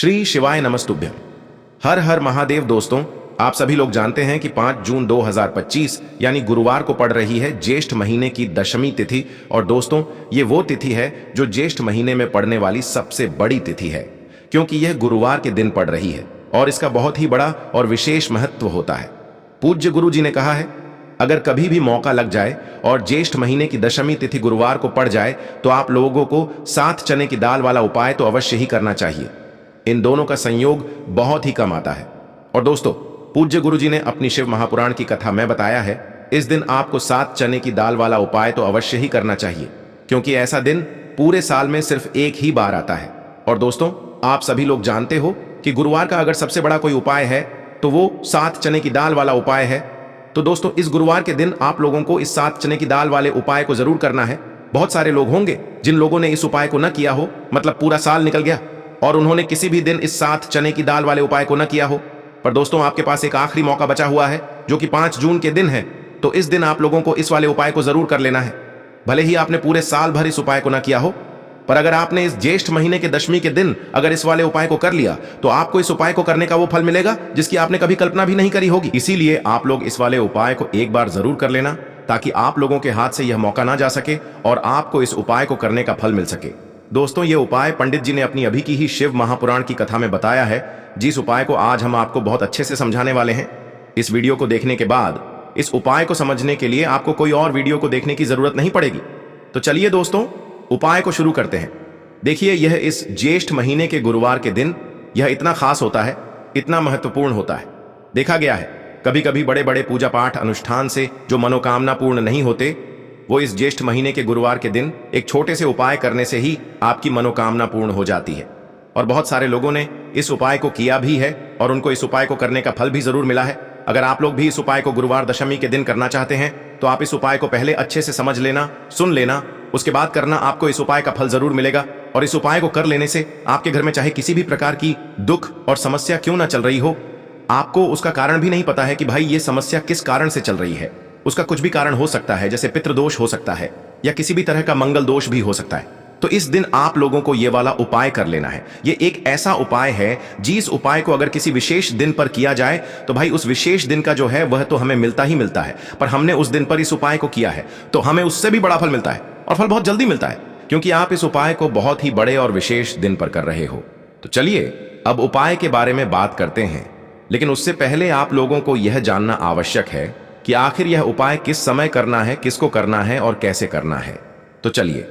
श्री शिवाय नमस्तुभ्यम। हर हर महादेव। दोस्तों, आप सभी लोग जानते हैं कि 5 जून 2025 यानी गुरुवार को पड़ रही है ज्येष्ठ महीने की दशमी तिथि। और दोस्तों, ये वो तिथि है जो ज्येष्ठ महीने में पड़ने वाली सबसे बड़ी तिथि है, क्योंकि यह गुरुवार के दिन पड़ रही है और इसका बहुत ही बड़ा और विशेष महत्व होता है। पूज्य गुरु जी ने कहा है, अगर कभी भी मौका लग जाए और ज्येष्ठ महीने की दशमी तिथि गुरुवार को पड़ जाए तो आप लोगों को 7 चने की दाल वाला उपाय तो अवश्य ही करना चाहिए। इन दोनों का संयोग बहुत ही कम आता है। और दोस्तों, पूज्य गुरु जी ने अपनी शिव महापुराण की कथा में बताया है, इस दिन आपको 7 चने की दाल वाला उपाय तो अवश्य ही करना चाहिए, क्योंकि ऐसा दिन पूरे साल में सिर्फ एक ही बार आता है। और दोस्तों, आप सभी लोग जानते हो कि गुरुवार का अगर सबसे बड़ा कोई उपाय है तो वो 7 चने की दाल वाला उपाय है। तो दोस्तों, इस गुरुवार के दिन आप लोगों को इस 7 चने की दाल वाले उपाय को जरूर करना है। बहुत सारे लोग होंगे जिन लोगों ने इस उपाय को न किया हो, मतलब पूरा साल निकल गया और उन्होंने किसी भी दिन इस 7 चने की दाल वाले उपाय को न किया हो। पर दोस्तों, आपके पास एक आखिरी मौका बचा हुआ है जो कि 5 जून के दिन है। तो इस दिन आप लोगों को इस वाले उपाय को जरूर कर लेना है। भले ही आपने पूरे साल भर इस उपाय को न किया हो, पर अगर आपने इस ज्येष्ठ महीने के दशमी के दिन अगर इस वाले उपाय को कर लिया तो आपको इस उपाय को करने का वो फल मिलेगा जिसकी आपने कभी कल्पना भी नहीं करी होगी। इसीलिए आप लोग इस वाले उपाय को एक बार जरूर कर लेना, ताकि आप लोगों के हाथ से यह मौका ना जा सके और आपको इस उपाय को करने का फल मिल सके। दोस्तों, ये उपाय पंडित जी ने अपनी अभी की ही शिव महापुराण की कथा में बताया है, जिस उपाय को आज हम आपको बहुत अच्छे से समझाने वाले हैं। इस वीडियो को देखने के बाद इस उपाय को समझने के लिए आपको कोई और वीडियो को देखने की जरूरत नहीं पड़ेगी। तो चलिए दोस्तों, उपाय को शुरू करते हैं। देखिए, यह इस ज्येष्ठ महीने के गुरुवार के दिन यह इतना खास होता है, इतना महत्वपूर्ण होता है। देखा गया है कभी कभी बड़े बड़े पूजा पाठ अनुष्ठान से जो मनोकामना पूर्ण नहीं होते, वो इस ज्येष्ठ महीने के गुरुवार के दिन एक छोटे से उपाय करने से ही आपकी मनोकामना पूर्ण हो जाती है। और बहुत सारे लोगों ने इस उपाय को किया भी है और उनको इस उपाय को करने का फल भी जरूर मिला है। अगर आप लोग भी इस उपाय को गुरुवार दशमी के दिन करना चाहते हैं तो आप इस उपाय को पहले अच्छे से समझ लेना, सुन लेना, उसके बाद करना। आपको इस उपाय का फल जरूर मिलेगा। और इस उपाय को कर लेने से आपके घर में चाहे किसी भी प्रकार की दुख और समस्या क्यों ना चल रही हो, आपको उसका कारण भी नहीं पता है कि भाई ये समस्या किस कारण से चल रही है। उसका कुछ भी कारण हो सकता है, जैसे पितृदोष हो सकता है या किसी भी तरह का मंगल दोष भी हो सकता है। तो इस दिन आप लोगों को ये वाला उपाय कर लेना है। ये एक ऐसा उपाय है जिस उपाय को अगर किसी विशेष दिन पर किया जाए तो भाई उस विशेष दिन का जो है वह तो हमें मिलता ही मिलता है, पर हमने उस दिन पर इस उपाय को किया है तो हमें उससे भी बड़ा फल मिलता है, और फल बहुत जल्दी मिलता है, क्योंकि आप इस उपाय को बहुत ही बड़े और विशेष दिन पर कर रहे हो। तो चलिए अब उपाय के बारे में बात करते हैं, लेकिन उससे पहले आप लोगों को यह जानना आवश्यक है कि आखिर यह उपाय किस समय करना है, किसको करना है और कैसे करना है। तो चलिए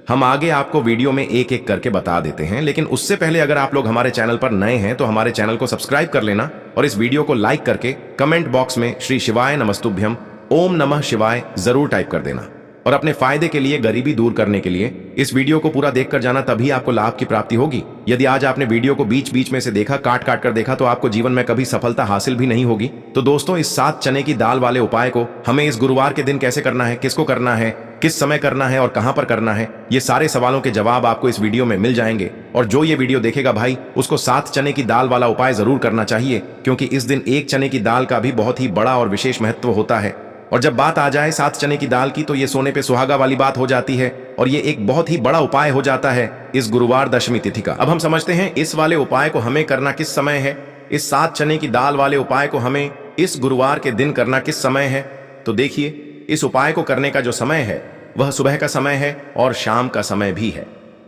हम आगे आपको वीडियो में एक एक करके बता देते हैं, लेकिन उससे पहले अगर आप लोग हमारे चैनल पर नए हैं तो हमारे चैनल को सब्सक्राइब कर लेना और इस वीडियो को लाइक करके कमेंट बॉक्स में श्री शिवाय नमस्तुभ्यम, ओम नमः शिवाय जरूर टाइप कर देना। और अपने फायदे के लिए, गरीबी दूर करने के लिए इस वीडियो को पूरा देखकर जाना, तभी आपको लाभ की प्राप्ति होगी। यदि आज आपने वीडियो को बीच बीच में से देखा, काट काट कर देखा, तो आपको जीवन में कभी सफलता हासिल भी नहीं होगी। तो दोस्तों, इस 7 चने की दाल वाले उपाय को हमें इस गुरुवार के दिन कैसे करना है, किसको करना है, किस समय करना है और कहां पर करना है, ये सारे सवालों के जवाब आपको इस वीडियो में मिल जाएंगे। और जो ये वीडियो देखेगा भाई, उसको 7 चने की दाल वाला उपाय जरूर करना चाहिए, क्योंकि इस दिन 1 चने की दाल का भी बहुत ही बड़ा और विशेष महत्व होता है। और जब बात आ जाए 7 चने की दाल की तो ये सोने पे सुहागा वाली बात हो जाती है और ये एक बहुत ही बड़ा उपाय हो जाता है इस गुरुवार दशमी तिथि का। अब हम समझते हैं इस वाले उपाय को हमें करना किस समय है। इस 7 चने की दाल वाले उपाय को हमें इस गुरुवार के दिन करना किस समय है। तो देखिए, इस उपाय को करने का जो समय है वह सुबह का समय है और शाम का समय भी है।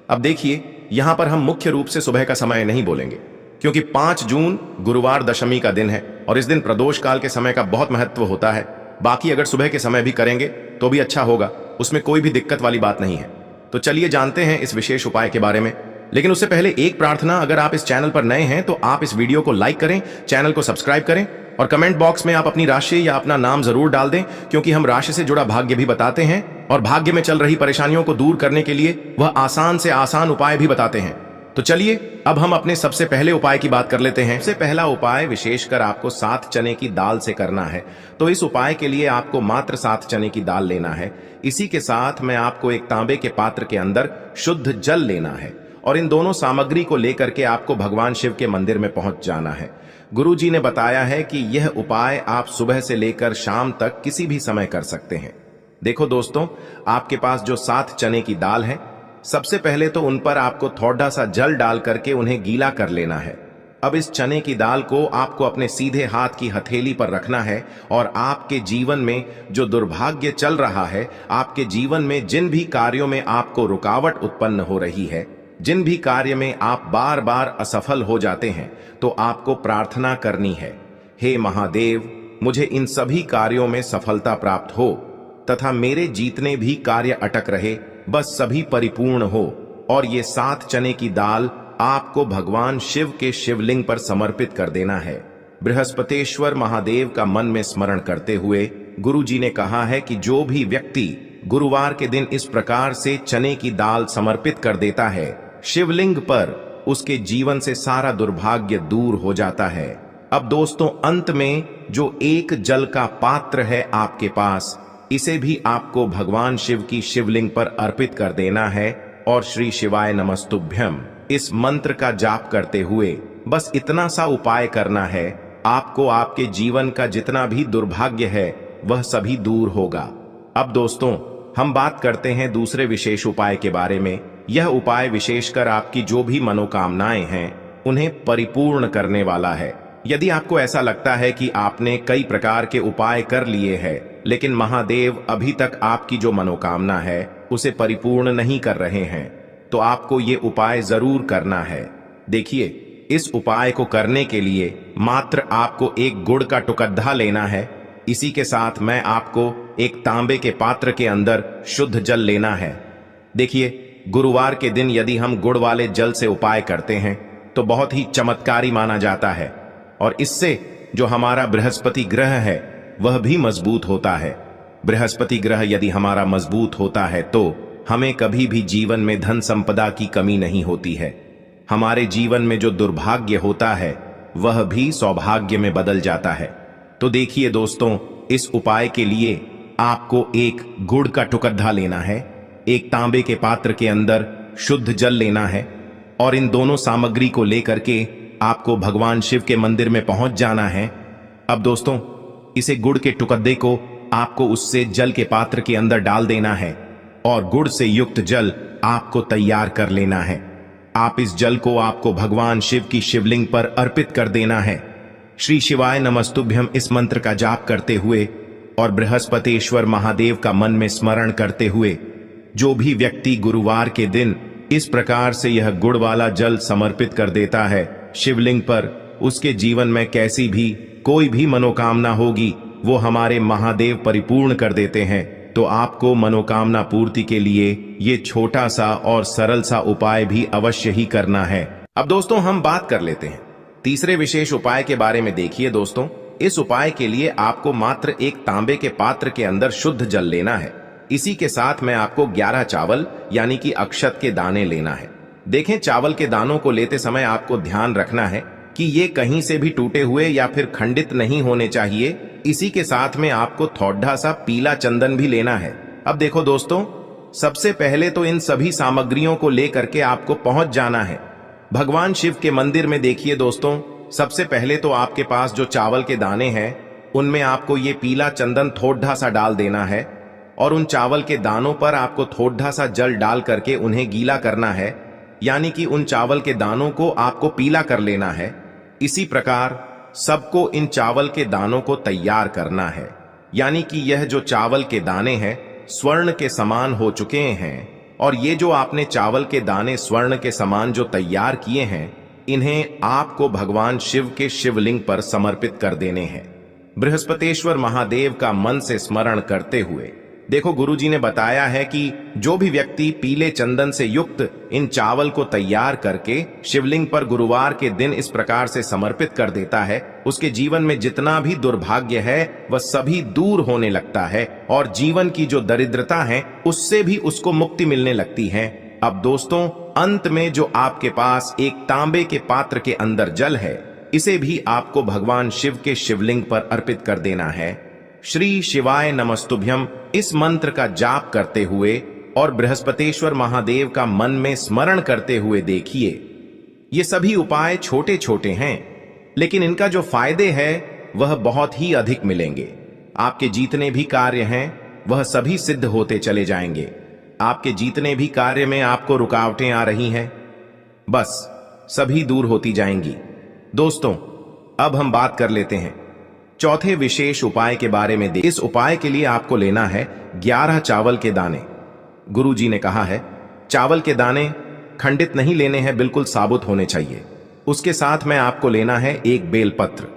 अब देखिए, यहां पर हम मुख्य रूप से सुबह का समय नहीं बोलेंगे, क्योंकि 5 जून गुरुवार दशमी का दिन है और इस दिन प्रदोष काल के समय का बहुत महत्व होता है। बाकी अगर सुबह के समय भी करेंगे तो भी अच्छा होगा, उसमें कोई भी दिक्कत वाली बात नहीं है। तो चलिए जानते हैं इस विशेष उपाय के बारे में। लेकिन उससे पहले एक प्रार्थना, अगर आप इस चैनल पर नए हैं तो आप इस वीडियो को लाइक करें, चैनल को सब्सक्राइब करें और कमेंट बॉक्स में आप अपनी राशि या अपना नाम जरूर डाल दें, क्योंकि हम राशि से जुड़ा भाग्य भी बताते हैं और भाग्य में चल रही परेशानियों को दूर करने के लिए वह आसान से आसान उपाय भी बताते हैं। तो चलिए अब हम अपने सबसे पहले उपाय की बात कर लेते हैं। सबसे पहला उपाय विशेषकर आपको 7 चने की दाल से करना है। तो इस उपाय के लिए आपको मात्र 7 चने की दाल लेना है। इसी के साथ में आपको एक तांबे के पात्र के अंदर शुद्ध जल लेना है और इन दोनों सामग्री को लेकर के आपको भगवान शिव के मंदिर में पहुंच जाना है। गुरु जी ने बताया है कि यह उपाय आप सुबह से लेकर शाम तक किसी भी समय कर सकते हैं। देखो दोस्तों, आपके पास जो 7 चने की दाल है सबसे पहले तो उन पर आपको थोड़ा सा जल डाल करके उन्हें गीला कर लेना है। अब इस चने की दाल को आपको अपने सीधे हाथ की हथेली पर रखना है और आपके जीवन में जो दुर्भाग्य चल रहा है, आपके जीवन में जिन भी कार्यों में आपको रुकावट उत्पन्न हो रही है, जिन भी कार्य में आप बार बार असफल हो जाते हैं, तो आपको प्रार्थना करनी है, हे महादेव, मुझे इन सभी कार्यों में सफलता प्राप्त हो तथा मेरे जीतने भी कार्य अटक रहे, बस सभी परिपूर्ण हो। और ये 7 चने की दाल आपको भगवान शिव के शिवलिंग पर समर्पित कर देना है। बृहस्पतेश्वर महादेव का मन में स्मरण करते हुए गुरु जी ने कहा है कि जो भी व्यक्ति गुरुवार के दिन इस प्रकार से चने की दाल समर्पित कर देता है शिवलिंग पर, उसके जीवन से सारा दुर्भाग्य दूर हो जाता है। अब दोस्तों, अंत में जो एक जल का पात्र है आपके पास, इसे भी आपको भगवान शिव की शिवलिंग पर अर्पित कर देना है और श्री शिवाय नमस्तुभ्यम इस मंत्र का जाप करते हुए बस इतना सा उपाय करना है, आपको आपके जीवन का जितना भी दुर्भाग्य है वह सभी दूर होगा। अब दोस्तों, हम बात करते हैं दूसरे विशेष उपाय के बारे में। यह उपाय विशेषकर आपकी जो भी मनोकामनाएं हैं उन्हें परिपूर्ण करने वाला है। यदि आपको ऐसा लगता है कि आपने कई प्रकार के उपाय कर लिए हैं, लेकिन महादेव अभी तक आपकी जो मनोकामना है उसे परिपूर्ण नहीं कर रहे हैं, तो आपको ये उपाय जरूर करना है। देखिए, इस उपाय को करने के लिए मात्र आपको एक गुड़ का टुकड़ा लेना है। इसी के साथ मैं आपको एक तांबे के पात्र के अंदर शुद्ध जल लेना है। देखिए, गुरुवार के दिन यदि हम गुड़ वाले जल से उपाय करते हैं तो बहुत ही चमत्कारी माना जाता है और इससे जो हमारा बृहस्पति ग्रह है वह भी मजबूत होता है। बृहस्पति ग्रह यदि हमारा मजबूत होता है तो हमें कभी भी जीवन में धन संपदा की कमी नहीं होती है। हमारे जीवन में जो दुर्भाग्य होता है वह भी सौभाग्य में बदल जाता है। तो देखिए दोस्तों, इस उपाय के लिए आपको एक गुड़ का टुकड़ा लेना है, एक तांबे के पात्र के अंदर शुद्ध जल लेना है और इन दोनों सामग्री को लेकर के आपको भगवान शिव के मंदिर में पहुंच जाना है। अब दोस्तों, इसे गुड़ के टुकड़े को आपको उससे जल के पात्र के अंदर डाल देना है और गुड़ से युक्त जल आपको तैयार कर लेना है। आप इस जल को आपको भगवान शिव की शिवलिंग पर अर्पित कर देना है। श्री शिवाय नमस्तुभ्यम इस मंत्र का जाप करते हुए और बृहस्पतेश्वर महादेव का मन में स्मरण करते हुए जो भी व्यक्ति गुरुवार के दिन इस प्रकार से यह गुड़ वाला जल समर्पित कर देता है शिवलिंग पर, उसके जीवन में कैसी भी कोई भी मनोकामना होगी वो हमारे महादेव परिपूर्ण कर देते हैं। तो आपको मनोकामना पूर्ति के लिए ये छोटा सा और सरल सा उपाय भी अवश्य ही करना है। अब दोस्तों, हम बात कर लेते हैं तीसरे विशेष उपाय के बारे में। देखिए दोस्तों, इस उपाय के लिए आपको मात्र एक तांबे के पात्र के अंदर शुद्ध जल लेना है। इसी के साथ में आपको 11 चावल यानी कि अक्षत के दाने लेना है। देखें, चावल के दानों को लेते समय आपको ध्यान रखना है कि ये कहीं से भी टूटे हुए या फिर खंडित नहीं होने चाहिए। इसी के साथ में आपको थोड़ा सा पीला चंदन भी लेना है। अब देखो दोस्तों, सबसे पहले तो इन सभी सामग्रियों को लेकर के आपको पहुंच जाना है भगवान शिव के मंदिर में। देखिए दोस्तों, सबसे पहले तो आपके पास जो चावल के दाने हैं उनमें आपको ये पीला चंदन थोड़ा सा डाल देना है और उन चावल के दानों पर आपको थोड़ा सा जल डाल करके उन्हें गीला करना है, यानी कि उन चावल के दानों को आपको पीला कर लेना है। इसी प्रकार सबको इन चावल के दानों को तैयार करना है, यानी कि यह जो चावल के दाने हैं स्वर्ण के समान हो चुके हैं और ये जो आपने चावल के दाने स्वर्ण के समान जो तैयार किए हैं, इन्हें आपको भगवान शिव के शिवलिंग पर समर्पित कर देने हैं बृहस्पतेश्वर महादेव का मन से स्मरण करते हुए। देखो, गुरुजी ने बताया है कि जो भी व्यक्ति पीले चंदन से युक्त इन चावल को तैयार करके शिवलिंग पर गुरुवार के दिन इस प्रकार से समर्पित कर देता है, उसके जीवन में जितना भी दुर्भाग्य है वह सभी दूर होने लगता है और जीवन की जो दरिद्रता है उससे भी उसको मुक्ति मिलने लगती है। अब दोस्तों, अंत में जो आपके पास एक तांबे के पात्र के अंदर जल है, इसे भी आपको भगवान शिव के शिवलिंग पर अर्पित कर देना है। श्री शिवाय नमस्तुभ्यम इस मंत्र का जाप करते हुए और बृहस्पतेश्वर महादेव का मन में स्मरण करते हुए देखिए, ये सभी उपाय छोटे छोटे हैं लेकिन इनका जो फायदे हैं वह बहुत ही अधिक मिलेंगे। आपके जितने भी कार्य हैं वह सभी सिद्ध होते चले जाएंगे। आपके जितने भी कार्य में आपको रुकावटें आ रही हैं, बस सभी दूर होती जाएंगी। दोस्तों, अब हम बात कर लेते हैं चौथे विशेष उपाय के बारे में। इस उपाय के लिए आपको लेना है 11 चावल के दाने। गुरुजी ने कहा है चावल के दाने खंडित नहीं लेने हैं, बिल्कुल साबुत होने चाहिए। उसके साथ में आपको लेना है एक बेलपत्र।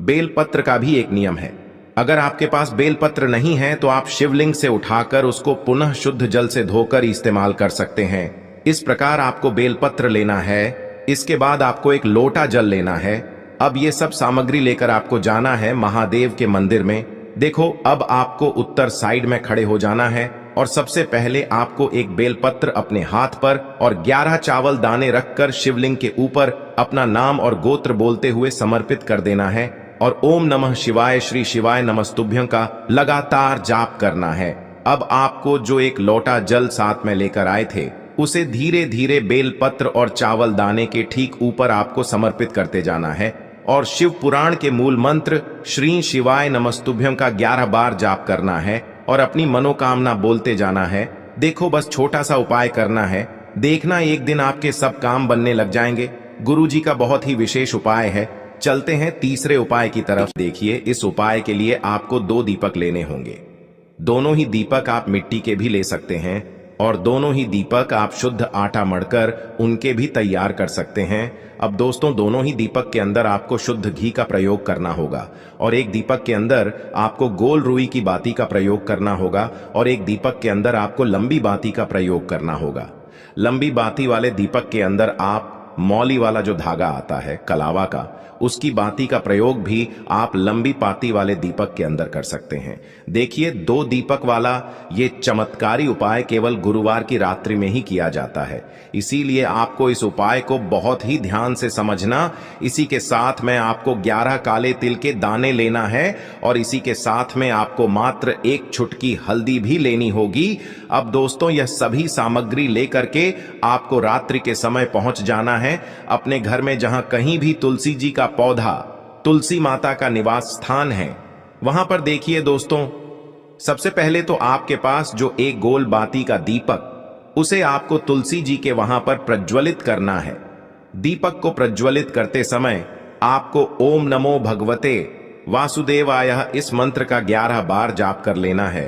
बेलपत्र का भी एक नियम है, अगर आपके पास बेलपत्र नहीं है तो आप शिवलिंग से उठाकर उसको पुनः शुद्ध जल से धोकर इस्तेमाल कर सकते हैं। इस प्रकार आपको बेलपत्र लेना है। इसके बाद आपको एक लोटा जल लेना है। अब ये सब सामग्री लेकर आपको जाना है महादेव के मंदिर में। देखो, अब आपको उत्तर साइड में खड़े हो जाना है और सबसे पहले आपको एक बेलपत्र अपने हाथ पर और 11 चावल दाने रखकर शिवलिंग के ऊपर अपना नाम और गोत्र बोलते हुए समर्पित कर देना है और ओम नमः शिवाय श्री शिवाय नमस्तुभ्यं का लगातार जाप करना है। अब आपको जो एक लोटा जल साथ में लेकर आए थे उसे धीरे धीरे बेलपत्र और चावल दाने के ठीक ऊपर आपको समर्पित करते जाना है और शिव पुराण के मूल मंत्र श्री शिवाय नमस्तुभ्यं का 11 बार जाप करना है और अपनी मनोकामना बोलते जाना है। देखो, बस छोटा सा उपाय करना है, देखना एक दिन आपके सब काम बनने लग जाएंगे। गुरुजी का बहुत ही विशेष उपाय है। चलते हैं तीसरे उपाय की तरफ। देखिए, इस उपाय के लिए आपको 2 दीपक लेने होंगे। दोनों ही दीपक आप मिट्टी के भी ले सकते हैं और दोनों ही दीपक आप शुद्ध आटा मढ़कर उनके भी तैयार कर सकते हैं। अब दोस्तों, दोनों ही दीपक के अंदर आपको शुद्ध घी का प्रयोग करना होगा और एक दीपक के अंदर आपको गोल रुई की बाती का प्रयोग करना होगा और एक दीपक के अंदर आपको लंबी बाती का प्रयोग करना होगा। लंबी बाती वाले दीपक के अंदर आप मौली वाला जो धागा आता है कलावा का, उसकी बाती का प्रयोग भी आप लंबी पाती वाले दीपक के अंदर कर सकते हैं। देखिए, 2 दीपक वाला ये चमत्कारी उपाय केवल गुरुवार की रात्रि में ही किया जाता है, इसीलिए आपको इस उपाय को बहुत ही ध्यान से समझना। इसी के साथ में आपको 11 काले तिल के दाने लेना है और इसी के साथ में आपको मात्र 1 चुटकी हल्दी भी लेनी होगी। अब दोस्तों, यह सभी सामग्री लेकर के आपको रात्रि के समय पहुंच जाना है अपने घर में, जहां कहीं भी तुलसी जी का पौधा, तुलसी माता का निवास स्थान है, वहां पर देखिए दोस्तों, सबसे पहले तो आपके पास जो एक गोल बाती का दीपक, उसे आपको तुलसी जी के वहां पर प्रज्वलित करना है। दीपक को प्रज्वलित करते समय आपको ओम नमो भगवते वासुदेवाय इस मंत्र का 11 बार जाप कर लेना है।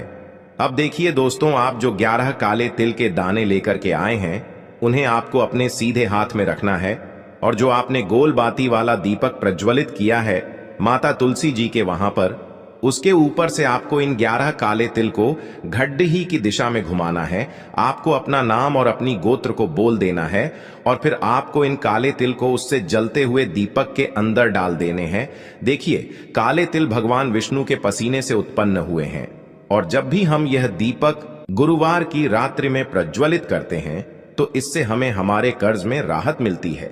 अब देखिए दोस्तों, आप जो 11 काले तिल के दाने लेकर के आए हैं उन्हें आपको अपने सीधे हाथ में रखना है और जो आपने गोल बाती वाला दीपक प्रज्वलित किया है माता तुलसी जी के वहां पर, उसके ऊपर से आपको इन 11 काले तिल को घड्डी की दिशा में घुमाना है। आपको अपना नाम और अपनी गोत्र को बोल देना है और फिर आपको इन काले तिल को उससे जलते हुए दीपक के अंदर डाल देने हैं। देखिए, काले तिल भगवान विष्णु के पसीने से उत्पन्न हुए हैं और जब भी हम यह दीपक गुरुवार की रात्रि में प्रज्वलित करते हैं तो इससे हमें हमारे कर्ज में राहत मिलती है,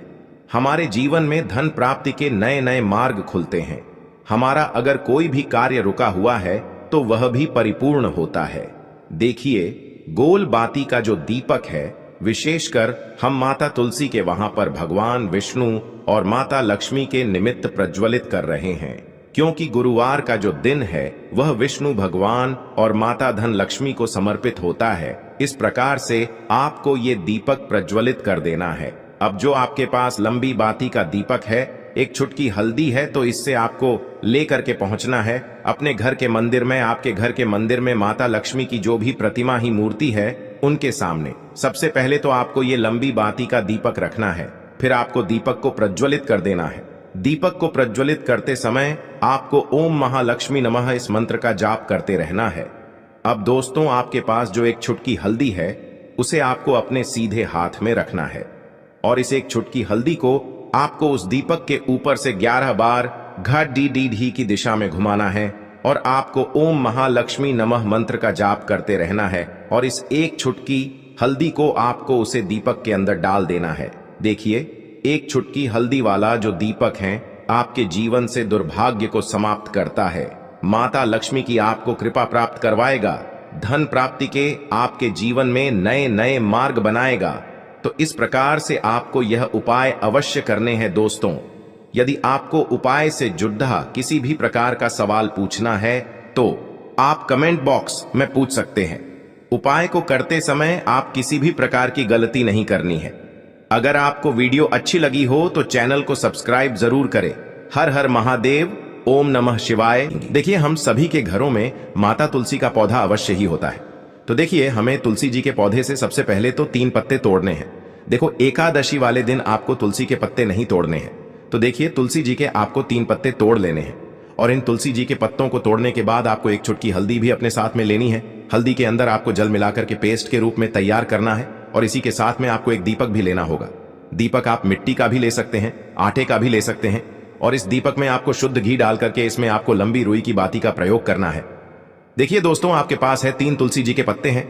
हमारे जीवन में धन प्राप्ति के नए नए मार्ग खुलते हैं, हमारा अगर कोई भी कार्य रुका हुआ है तो वह भी परिपूर्ण होता है। देखिए, गोल बाती का जो दीपक है, विशेषकर हम माता तुलसी के वहां पर भगवान विष्णु और माता लक्ष्मी के निमित्त प्रज्वलित कर रहे हैं, क्योंकि गुरुवार का जो दिन है वह विष्णु भगवान और माता धन लक्ष्मी को समर्पित होता है। इस प्रकार से आपको ये दीपक प्रज्वलित कर देना है। अब जो आपके पास लंबी बाती का दीपक है, एक चुटकी हल्दी है, तो इससे आपको लेकर के पहुंचना है अपने घर के मंदिर में। आपके घर के मंदिर में माता लक्ष्मी की जो भी प्रतिमा ही मूर्ति है उनके सामने सबसे पहले तो आपको ये लंबी बाती का दीपक रखना है, फिर आपको दीपक को प्रज्वलित कर देना है। दीपक को प्रज्वलित करते समय आपको ओम महालक्ष्मी नमः इस मंत्र का जाप करते रहना है। अब दोस्तों, आपके पास जो एक चुटकी हल्दी है उसे आपको अपने सीधे हाथ में रखना है और इस एक चुटकी हल्दी को आपको उस दीपक के ऊपर से 11 बार घ-डी-डी-ढी की दिशा में घुमाना है और आपको ओम महालक्ष्मी नमः मंत्र का जाप करते रहना है और इस एक चुटकी हल्दी को आपको उसे दीपक के अंदर डाल देना है। देखिए, एक चुटकी हल्दी वाला जो दीपक है आपके जीवन से दुर्भाग्य को समाप्त करता है, माता लक्ष्मी की आपको कृपा प्राप्त करवाएगा, धन प्राप्ति के आपके जीवन में नए नए मार्ग बनाएगा। तो इस प्रकार से आपको यह उपाय अवश्य करने हैं दोस्तों। यदि आपको उपाय से जुड़ा किसी भी प्रकार का सवाल पूछना है तो आप कमेंट बॉक्स में पूछ सकते हैं। उपाय को करते समय आप किसी भी प्रकार की गलती नहीं करनी है। अगर आपको वीडियो अच्छी लगी हो तो चैनल को सब्सक्राइब जरूर करें। हर हर महादेव, ओम नमः शिवाय। देखिए, हम सभी के घरों में माता तुलसी का पौधा अवश्य ही होता है। तो देखिए, हमें तुलसी जी के पौधे से सबसे पहले तो 3 पत्ते तोड़ने हैं। देखो, एकादशी वाले दिन आपको तुलसी के पत्ते नहीं तोड़ने हैं। तो देखिए, तुलसी जी के आपको 3 पत्ते तोड़ लेने हैं और इन तुलसी जी के पत्तों को तोड़ने के बाद आपको एक चुटकी हल्दी भी अपने साथ में लेनी है। हल्दी के अंदर आपको जल मिलाकर के पेस्ट के रूप में तैयार करना है और इसी के साथ में आपको एक दीपक भी लेना होगा। दीपक आप मिट्टी का भी ले सकते हैं, आटे का भी ले सकते हैं और इस दीपक में आपको शुद्ध घी डाल करके इसमें आपको लंबी रुई की बाती का प्रयोग करना है। देखिए दोस्तों, आपके पास है 3 तुलसी जी के पत्ते हैं।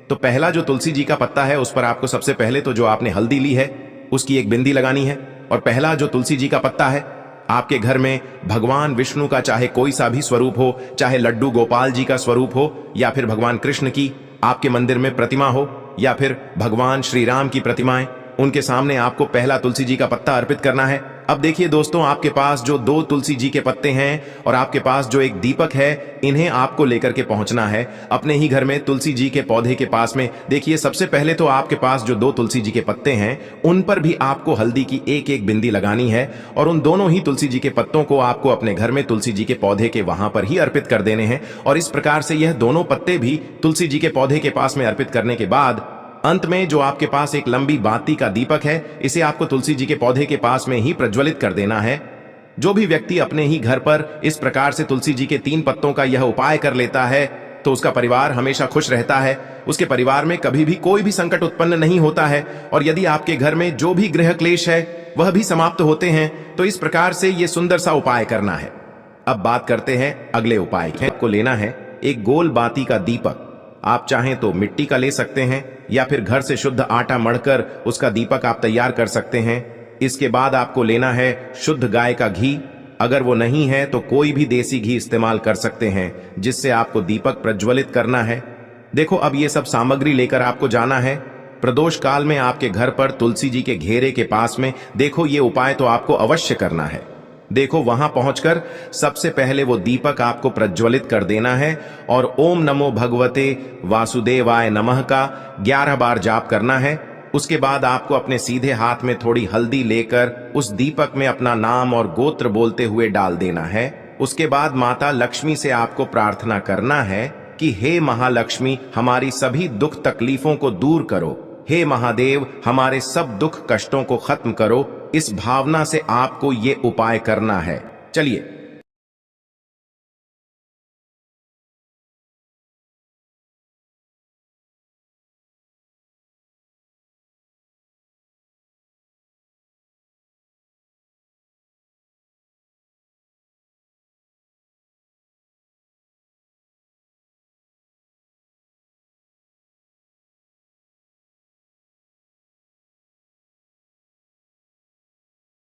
तो पहला जो तुलसी जी का पत्ता है उस पर आपको सबसे पहले तो जो आपने हल्दी ली है उसकी एक बिंदी लगानी है। और पहला जो तुलसी जी का पत्ता है, आपके घर में भगवान विष्णु का चाहे कोई सा भी स्वरूप हो, चाहे लड्डू गोपाल जी का स्वरूप हो या फिर भगवान कृष्ण की आपके मंदिर में प्रतिमा हो या फिर भगवान श्री राम की प्रतिमाएं, उनके सामने आपको पहला तुलसी जी का पत्ता अर्पित करना है। अब देखिए दोस्तों, आपके पास जो 2 तुलसी जी के पत्ते हैं और आपके पास जो एक दीपक है, इन्हें आपको लेकर के पहुंचना है अपने ही घर में तुलसी जी के पौधे के पास में। देखिए, सबसे पहले तो आपके पास जो 2 तुलसी जी के पत्ते हैं उन पर भी आपको हल्दी की एक एक बिंदी लगानी है और उन दोनों ही तुलसी जी के पत्तों को आपको अपने घर में तुलसी जी के पौधे के वहां पर ही अर्पित कर देने हैं। और इस प्रकार से यह दोनों पत्ते भी तुलसी जी के पौधे के पास में अर्पित करने के बाद अंत में जो आपके पास एक लंबी बाती का दीपक है, इसे आपको तुलसी जी के पौधे के पास में ही प्रज्वलित कर देना है। जो भी व्यक्ति अपने ही घर पर इस प्रकार से तुलसी जी के 3 पत्तों का यह उपाय कर लेता है तो उसका परिवार हमेशा खुश रहता है। उसके परिवार में कभी भी कोई भी संकट उत्पन्न नहीं होता है और यदि आपके घर में जो भी गृह क्लेश है वह भी समाप्त होते हैं। तो इस प्रकार से यह सुंदर सा उपाय करना है। अब बात करते हैं अगले उपाय की। आपको लेना है एक गोल बाती का दीपक। आप चाहें तो मिट्टी का ले सकते हैं या फिर घर से शुद्ध आटा मढ़कर उसका दीपक आप तैयार कर सकते हैं। इसके बाद आपको लेना है शुद्ध गाय का घी। अगर वो नहीं है तो कोई भी देसी घी इस्तेमाल कर सकते हैं जिससे आपको दीपक प्रज्वलित करना है। देखो, अब ये सब सामग्री लेकर आपको जाना है प्रदोष काल में आपके घर पर तुलसी जी के घेरे के पास में। देखो, ये उपाय तो आपको अवश्य करना है। देखो, वहां पहुंचकर सबसे पहले वो दीपक आपको प्रज्वलित कर देना है और ओम नमो भगवते वासुदेवाय नमः का 11 बार जाप करना है। उसके बाद आपको अपने सीधे हाथ में थोड़ी हल्दी लेकर उस दीपक में अपना नाम और गोत्र बोलते हुए डाल देना है। उसके बाद माता लक्ष्मी से आपको प्रार्थना करना है कि हे महालक्ष्मी, हमारी सभी दुख तकलीफों को दूर करो। हे महादेव, हमारे सब दुख कष्टों को खत्म करो। इस भावना से आपको ये उपाय करना है। चलिए